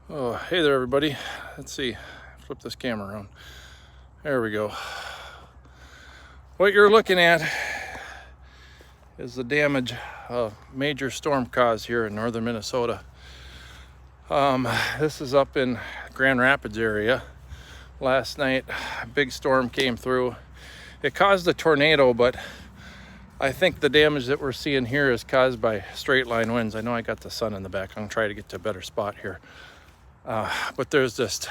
Oh, hey there everybody. Let's see, flip this camera around. There we go. What you're looking at is the damage a major storm caused here in northern Minnesota. This is up in Grand Rapids area. Last night, a big storm came through. It caused a tornado, but I think the damage that we're seeing here is caused by straight line winds. I know I got the sun in the back. I'm gonna try to get to a better spot here. But there's just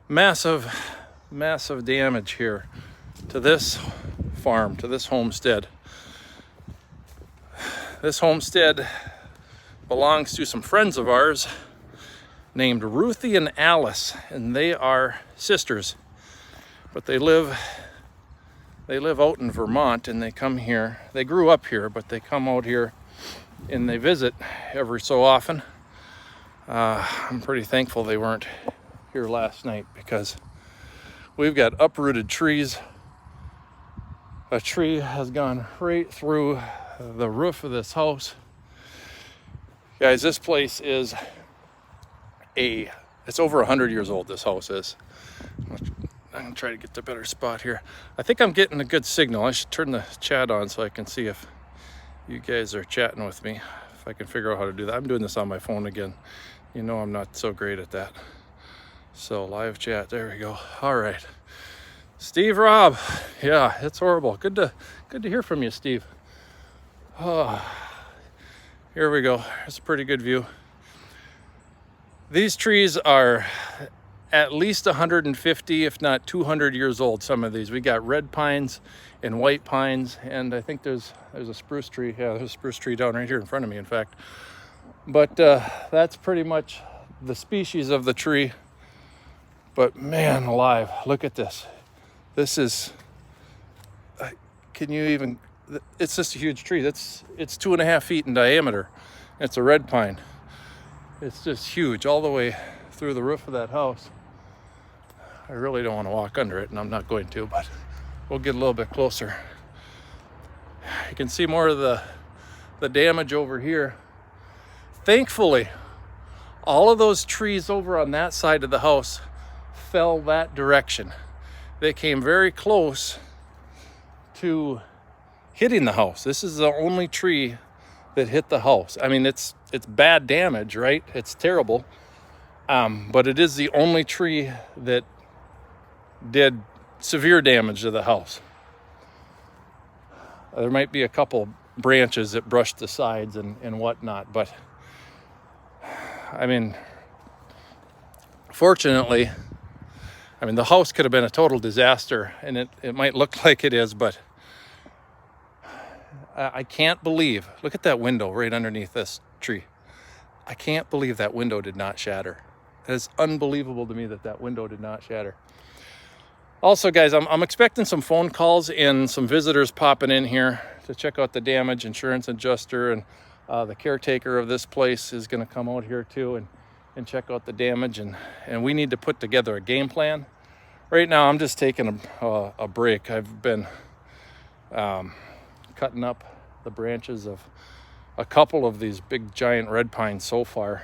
massive damage here to this farm, to this homestead. This homestead belongs to some friends of ours named Ruthie and Alice, and they are sisters. But they live out in Vermont, and they come here. They grew up here, but they come out here and they visit every so often. I'm pretty thankful they weren't here last night because we've got uprooted trees. A tree has gone right through the roof of this house. Guys, this place is it's over 100 years old, this house is. I'm gonna try to get the better spot here. I think I'm getting a good signal. I should turn the chat on so I can see if you guys are chatting with me, if I can figure out how to do that. I'm doing this on my phone again. You know I'm not so great at that. So live chat, there we go. All right. Steve Robb. Yeah, it's horrible. Good to hear from you, Steve. Oh, here we go. It's a pretty good view. These trees are at least 150, if not 200 years old, some of these. We got red pines and white pines, and I think there's a spruce tree. Yeah, there's a spruce tree down right here in front of me, in fact. But that's pretty much the species of the tree. But man alive, look at this. This is, can you even, it's just a huge tree. It's 2.5 feet in diameter. It's a red pine. It's just huge all the way through the roof of that house. I really don't want to walk under it, and I'm not going to, but we'll get a little bit closer. You can see more of the damage over here. Thankfully, all of those trees over on that side of the house fell that direction. They came very close to hitting the house. This is the only tree that hit the house. I mean, it's bad damage, right? It's terrible. But it is the only tree that did severe damage to the house. There might be a couple branches that brushed the sides and whatnot, but I mean, fortunately, I mean, the house could have been a total disaster, and it might look like it is, but I can't believe, look at that window right underneath this tree. I can't believe that window did not shatter. It is unbelievable to me that window did not shatter. Also, guys, I'm expecting some phone calls and some visitors popping in here to check out the damage. Insurance adjuster and the caretaker of this place is going to come out here too and check out the damage. And we need to put together a game plan. Right now, I'm just taking a break. I've been cutting up the branches of a couple of these big giant red pines so far,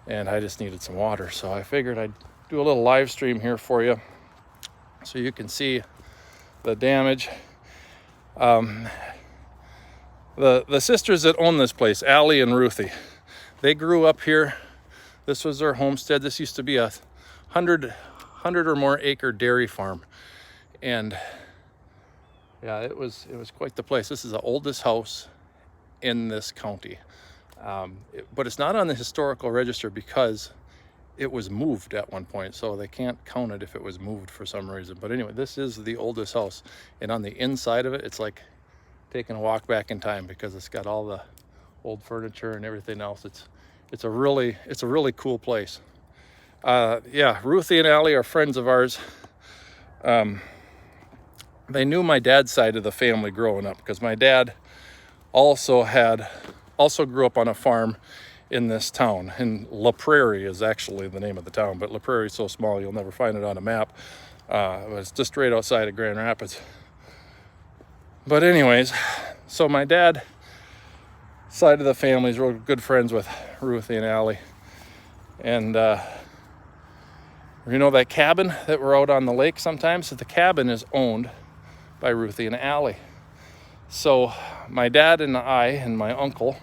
and I just needed some water, so I figured I'd do a little live stream here for you so you can see the damage. The sisters that own this place, Allie and Ruthie, they grew up here. This was their homestead. This used to be a 100 or more acre dairy farm, and yeah, it was quite the place. This is the oldest house in this county, but it's not on the historical register because it was moved at one point, so they can't count it if it was moved for some reason. But anyway, this is the oldest house, and on the inside of it, it's like taking a walk back in time because it's got all the old furniture and everything else. It's a really cool place. Yeah, Ruthie and Allie are friends of ours. They knew my dad's side of the family growing up because my dad also grew up on a farm in this town. And La Prairie is actually the name of the town, but La Prairie is so small you'll never find it on a map. It's just right outside of Grand Rapids. But anyways, so my dad side of the family is real good friends with Ruthie and Allie. And you know that cabin that we're out on the lake sometimes? So the cabin is owned by Ruthie and Allie. So my dad and I and my uncle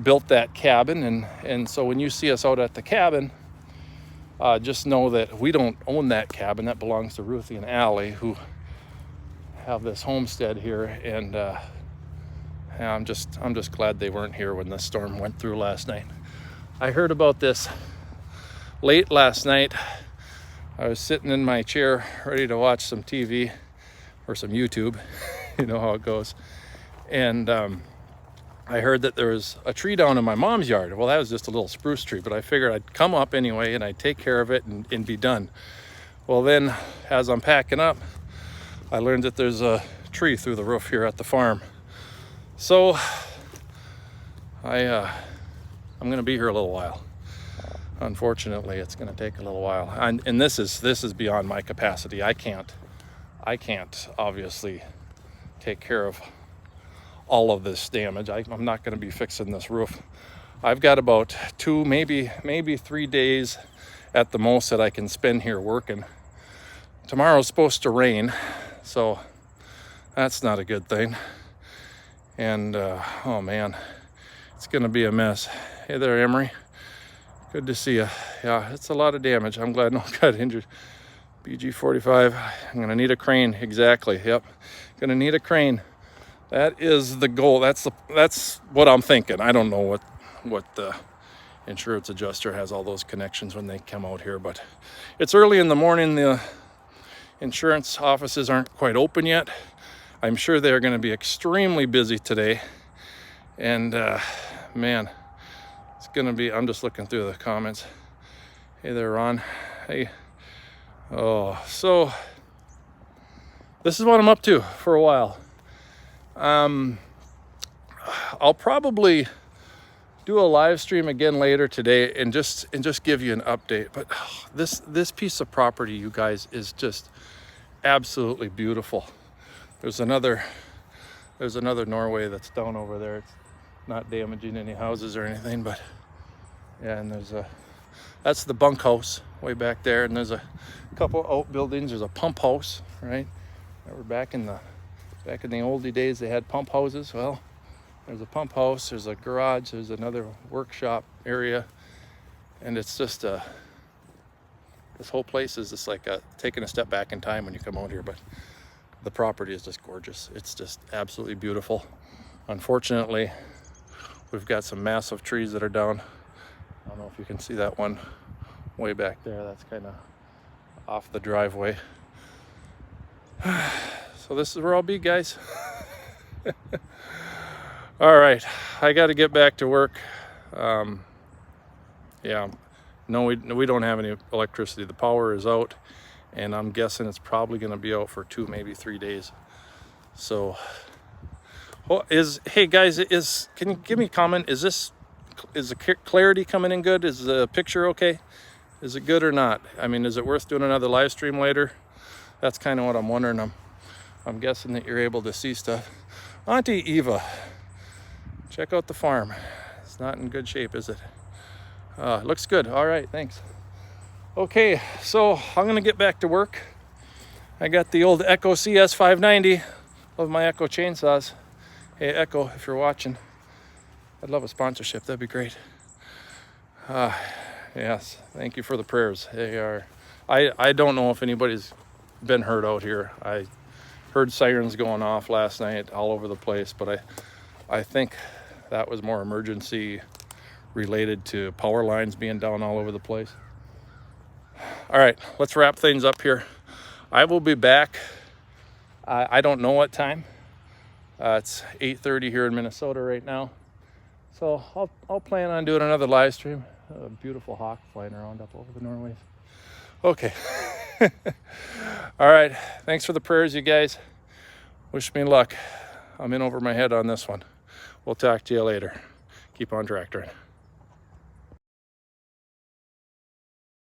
built that cabin, and so when you see us out at the cabin, just know that we don't own that cabin. That belongs to Ruthie and Allie, who have this homestead here. And I'm just glad they weren't here when the storm went through last night. I heard about this late last night. I was sitting in my chair ready to watch some TV or some YouTube. You know how it goes. And I heard that there was a tree down in my mom's yard. Well, that was just a little spruce tree, but I figured I'd come up anyway and I'd take care of it and be done. Well, then as I'm packing up, I learned that there's a tree through the roof here at the farm. So I'm gonna be here a little while. Unfortunately, it's gonna take a little while. And this is beyond my capacity. I can't obviously take care of all of this damage. I'm not going to be fixing this roof. I've got about 2, maybe 3 days at the most that I can spend here working. Tomorrow's supposed to rain, so that's not a good thing. And oh man, it's going to be a mess. Hey there, Emery. Good to see you. Yeah, it's a lot of damage. I'm glad no one got injured. BG45. I'm going to need a crane. Exactly. Yep. Going to need a crane. That is the goal. That's what I'm thinking. I don't know what the insurance adjuster has all those connections when they come out here, but it's early in the morning. The insurance offices aren't quite open yet. I'm sure they're going to be extremely busy today. And man, it's going to be, I'm just looking through the comments. Hey there, Ron. Hey. Oh, so this is what I'm up to for a while. I'll probably do a live stream again later today and just give you an update. But this piece of property, you guys, is just absolutely beautiful. There's another Norway that's down over there. It's not damaging any houses or anything, but yeah. And that's the bunkhouse way back there, and there's a couple outbuildings. There's a pump house, right? Remember back in the oldie days, they had pump houses. Well, there's a pump house, there's a garage, there's another workshop area, and it's just this whole place is just like taking a step back in time when you come out here. But the property is just gorgeous. It's just absolutely beautiful. Unfortunately, we've got some massive trees that are down. I don't know if you can see that one way back there. That's kind of off the driveway. So this is where I'll be, guys. All right, I got to get back to work. Yeah, no, we don't have any electricity. The power is out, and I'm guessing it's probably going to be out for 2, maybe 3 days. So, hey guys, can you give me a comment? Is the clarity coming in good? Is the picture okay? Is it good or not? I mean, is it worth doing another live stream later? That's kind of what I'm wondering. I'm guessing that you're able to see stuff. Auntie Eva, check out the farm. It's not in good shape, is it? It looks good. All right, thanks. Okay, so I'm gonna get back to work. I got the old Echo CS590. Love my Echo chainsaws. Hey Echo, if you're watching, I'd love a sponsorship. That'd be great. Yes, thank you for the prayers. They are. I don't know if anybody's been hurt out here. I heard sirens going off last night all over the place, but I think that was more emergency related to power lines being down all over the place. All right, let's wrap things up here. I will be back. I don't know what time. It's 8:30 here in Minnesota right now. So I'll plan on doing another live stream. A beautiful hawk flying around up over the Norways. Okay. All right. Thanks for the prayers, you guys. Wish me luck. I'm in over my head on this one. We'll talk to you later. Keep on tractoring.